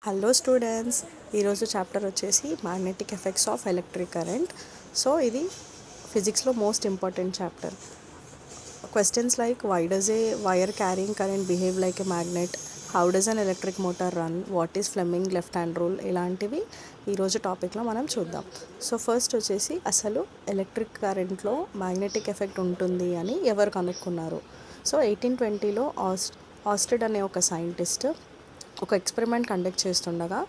Hello students, ఈరోజు chapter వచ్చేసి magnetic effects of electric current. So ఇది ఫిజిక్స్లో most important chapter. Questions like why does a wire carrying current behave like a magnet, how does an electric motor run, what is Fleming left hand rule, ఇలాంటివి ఈరోజు టాపిక్లో మనం చూద్దాం. So first వచ్చేసి అసలు electric కరెంట్లో మ్యాగ్నెటిక్ ఎఫెక్ట్ ఉంటుంది అని ఎవరు కనుక్కున్నారు. సో 1820లో ఆస్టెడ్ అనే ఒక సైంటిస్ట్ ఒక ఎక్స్పెరిమెంట్ కండక్ట్ చేస్తుండగా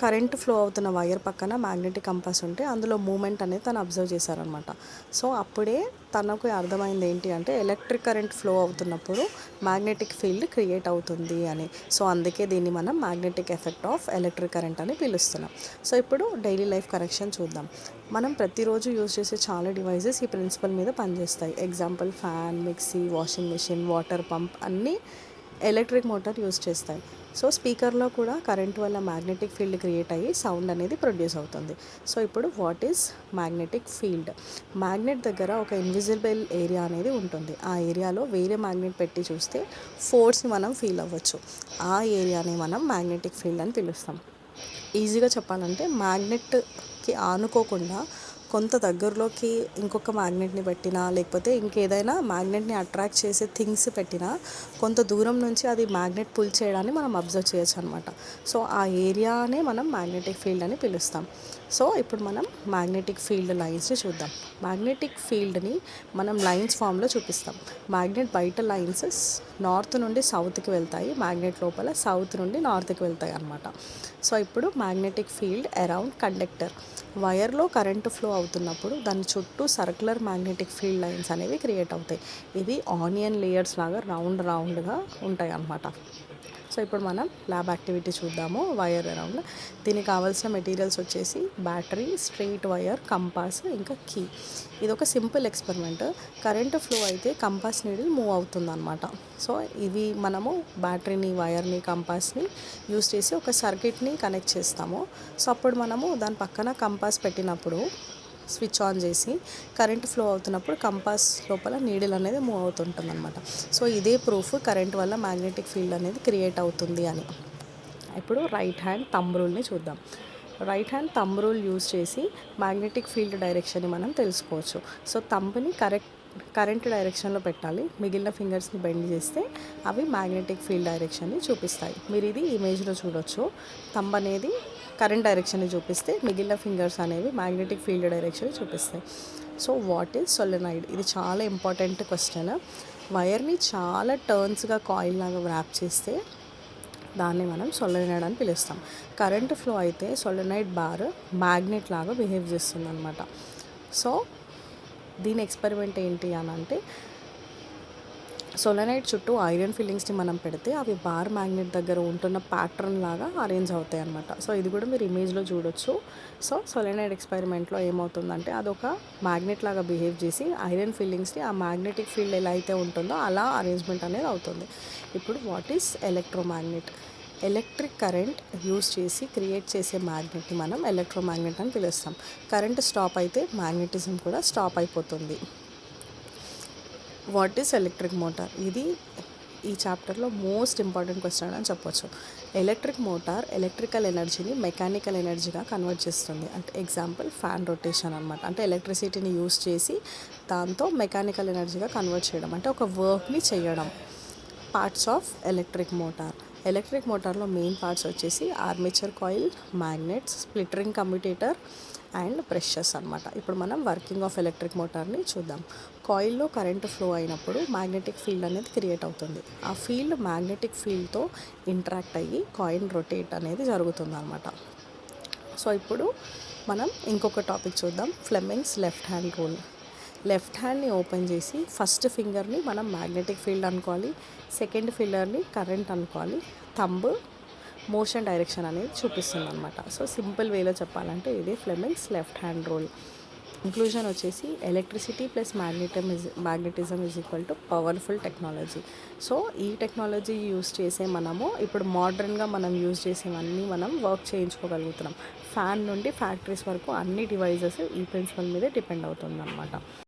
కరెంట్ ఫ్లో అవుతున్న వైర్ పక్కన మ్యాగ్నెటిక్ కంపాస్ ఉంటే అందులో మూమెంట్ అనేది తను అబ్జర్వ్ చేశారనమాట. సో అప్పుడే తనకు అర్థమైంది ఏంటి అంటే ఎలక్ట్రిక్ కరెంట్ ఫ్లో అవుతున్నప్పుడు మ్యాగ్నెటిక్ ఫీల్డ్ క్రియేట్ అవుతుంది అని. సో అందుకే దీన్ని మనం magnetic effect of electric current అని పిలుస్తున్నాం. సో ఇప్పుడు డైలీ లైఫ్ కనెక్షన్ చూద్దాం. మనం ప్రతిరోజు యూజ్ చేసే చాలా డివైజెస్ ఈ ప్రిన్సిపల్ మీద పనిచేస్తాయి. Example fan, mixie, washing machine, water pump అన్నీ ఎలక్ట్రిక్ మోటార్ యూజ్ చేస్తాయి. సో స్పీకర్లో కూడా కరెంట్ వల్ల మ్యాగ్నెటిక్ ఫీల్డ్ క్రియేట్ అయ్యి సౌండ్ అనేది ప్రొడ్యూస్ అవుతుంది. సో ఇప్పుడు what is magnetic field? Magnet దగ్గర ఒక ఇన్విజిబుల్ ఏరియా అనేది ఉంటుంది. ఆ ఏరియాలో వేరే మ్యాగ్నెట్ పెట్టి చూస్తే ఫోర్స్ని మనం ఫీల్ అవ్వచ్చు. ఆ ఏరియాని మనం మ్యాగ్నెటిక్ ఫీల్డ్ అని పిలుస్తాం. ఈజీగా చెప్పాలంటే మ్యాగ్నెట్కి ఆనుకోకుండా కొంత దగ్గరలోకి ఇంకొక మ్యాగ్నెట్ని పెట్టినా లేకపోతే ఇంకేదైనా మ్యాగ్నెట్ని అట్రాక్ట్ చేసే థింగ్స్ పెట్టినా కొంత దూరం నుంచి అది మ్యాగ్నెట్ పుల్ చేయడాన్ని మనం అబ్జర్వ్ చేయొచ్చు అనమాట. సో ఆ ఏరియానే మనం మ్యాగ్నెటిక్ ఫీల్డ్ అని పిలుస్తాం. సో ఇప్పుడు మనం మ్యాగ్నెటిక్ ఫీల్డ్ లైన్స్ని చూద్దాం. మ్యాగ్నెటిక్ ఫీల్డ్ని మనం లైన్స్ ఫామ్లో చూపిస్తాం. మ్యాగ్నెట్ బయట లైన్స్ నార్త్ నుండి సౌత్కి వెళ్తాయి, మ్యాగ్నెట్ లోపల సౌత్ నుండి నార్త్కి వెళ్తాయి అన్నమాట. సో ఇప్పుడు మ్యాగ్నెటిక్ ఫీల్డ్ అరౌండ్ కండక్టర్. వైర్లో కరెంటు ఫ్లో అవుతున్నప్పుడు దాని చుట్టూ సర్క్యులర్ మ్యాగ్నెటిక్ ఫీల్డ్ లైన్స్ అనేవి క్రియేట్ అవుతాయి. ఇవి ఆనియన్ లేయర్స్ లాగా రౌండ్గా ఉంటాయి అన్నమాట. సో ఇప్పుడు మనం ల్యాబ్ యాక్టివిటీ చూద్దాము. వైర్ అరౌండ్ దీనికి కావాల్సిన మెటీరియల్స్ వచ్చేసి బ్యాటరీ, స్ట్రెయిట్ వైర్, కంపాస్, ఇంకా కీ. ఇది ఒక సింపుల్ ఎక్స్పెరిమెంట్. కరెంటు ఫ్లో అయితే కంపాస్ నీడిల్ మూవ్ అవుతుంది అనమాట. సో ఇవి మనము బ్యాటరీని, వైర్ని, కంపాస్ని యూస్ చేసి ఒక సర్క్యూట్ని కనెక్ట్ చేస్తాము. సో అప్పుడు మనము దాని పక్కన కంపాస్ పెట్టినప్పుడు స్విచ్ ఆన్ చేసి కరెంట్ ఫ్లో అవుతున్నప్పుడు కంపాస్ లోపల నీడిల్ అనేది మూవ్ అవుతుంటుంది అనమాట. సో ఇదే ప్రూఫ్ కరెంట్ వల్ల మ్యాగ్నెటిక్ ఫీల్డ్ అనేది క్రియేట్ అవుతుంది అని. ఇప్పుడు రైట్ హ్యాండ్ థంబ్ రూల్ని చూద్దాం. Right hand thumb rule use చేసి మ్యాగ్నెటిక్ ఫీల్డ్ డైరెక్షన్ని మనం తెలుసుకోవచ్చు. సో థంబ్ని కరెంట్ డైరెక్షన్లో పెట్టాలి. మిగిలిన ఫింగర్స్ని బెండ్ చేస్తే అవి మ్యాగ్నెటిక్ ఫీల్డ్ డైరెక్షన్ని చూపిస్తాయి. మీరు ఇది ఇమేజ్లో చూడొచ్చు. థంబ్ అనేది కరెంట్ డైరెక్షన్ని చూపిస్తే మిగిలిన ఫింగర్స్ అనేవి మ్యాగ్నెటిక్ ఫీల్డ్ డైరెక్షన్ చూపిస్తాయి. So what is solenoid? ఇది చాలా ఇంపార్టెంట్ క్వశ్చన్. వైర్ని చాలా టర్న్స్గా కాయిల్ లాగా వ్రాప్ చేస్తే దాన్ని మనం సోలెనాయిడ్ అని పిలుస్తాం. కరెంట్ ఫ్లో అయితే సోలెనాయిడ్ బార్ మ్యాగ్నెట్ లాగా బిహేవ్ చేస్తుంది అనమాట. సో దీని ఎక్స్పెరిమెంట్ ఏంటి అని అంటే సోలెనాయిడ్ చుట్టూ ఐరన్ ఫిల్లింగ్స్ని మనం పెడితే అవి బార్ మ్యాగ్నెట్ దగ్గర ఉంటున్న ప్యాటర్న్ లాగా అరేంజ్ అవుతాయి అన్నమాట. సో ఇది కూడా మీరు ఇమేజ్లో చూడొచ్చు. సో సోలెనాయిడ్ ఎక్స్పెరిమెంట్లో ఏమవుతుందంటే అదొక మ్యాగ్నెట్ లాగా బిహేవ్ చేసి ఐరన్ ఫిల్లింగ్స్ని ఆ మ్యాగ్నెటిక్ ఫీల్డ్ ఎలా అయితే ఉంటుందో అలా అరేంజ్మెంట్ అనేది అవుతుంది. ఇప్పుడు what is electromagnet? Electric current use చేసి క్రియేట్ చేసే మ్యాగ్నెట్ని మనం ఎలక్ట్రోమాగ్నెట్ అని పిలుస్తాం. కరెంట్ స్టాప్ అయితే మ్యాగ్నెటిజం కూడా స్టాప్ అయిపోతుంది. What is electric motor? ఇది ఈ చాప్టర్లో మోస్ట్ ఇంపార్టెంట్ క్వశ్చన్ అని చెప్పొచ్చు. ఎలక్ట్రిక్ మోటార్ ఎలక్ట్రికల్ ఎనర్జీని మెకానికల్ ఎనర్జీగా కన్వర్ట్ చేస్తుంది. అంటే ఎగ్జాంపుల్ ఫ్యాన్ రొటేషన్ అనమాట. అంటే ఎలక్ట్రిసిటీని యూస్ చేసి దాంతో మెకానికల్ ఎనర్జీగా కన్వర్ట్ చేయడం, అంటే ఒక వర్క్ని చేయడం. Parts of electric motor. Electric మోటార్లో మెయిన్ పార్ట్స్ వచ్చేసి armature coil, magnets, split ring commutator and brushes అనమాట. ఇప్పుడు మనం వర్కింగ్ ఆఫ్ ఎలక్ట్రిక్ మోటార్ని చూద్దాం. కాయిల్లో కరెంటు ఫ్లో అయినప్పుడు మ్యాగ్నెటిక్ ఫీల్డ్ అనేది క్రియేట్ అవుతుంది. ఆ ఫీల్డ్ మ్యాగ్నెటిక్ ఫీల్డ్తో ఇంటరాక్ట్ అయ్యి కాయిల్ రొటేట్ అనేది జరుగుతుంది అనమాట. సో ఇప్పుడు మనం ఇంకొక టాపిక్ చూద్దాం, Fleming's left hand rule. Left హ్యాండ్ని ఓపెన్ చేసి ఫస్ట్ ఫింగర్ని మనం మ్యాగ్నెటిక్ ఫీల్డ్ అనుకోవాలి, సెకండ్ ఫింగర్ని కరెంట్ అనుకోవాలి, థంబ్ మోషన్ డైరెక్షన్ అనేది చూపిస్తుంది అనమాట. సో సింపుల్ వేలో చెప్పాలంటే ఇదే Fleming's left hand rule. Inclusion వచ్చేసి electricity plus magnetism is equal to powerful technology. So ఈ టెక్నాలజీ యూస్ చేసే మనము ఇప్పుడు మోడర్న్గా మనం యూజ్ చేసేవన్నీ మనం వర్క్ చేయించుకోగలుగుతున్నాం. ఫ్యాన్ నుండి ఫ్యాక్టరీస్ వరకు అన్ని డివైజెస్ ఈ ప్రిన్సిపల్ మీదే డిపెండ్ అవుతుంది అనమాట.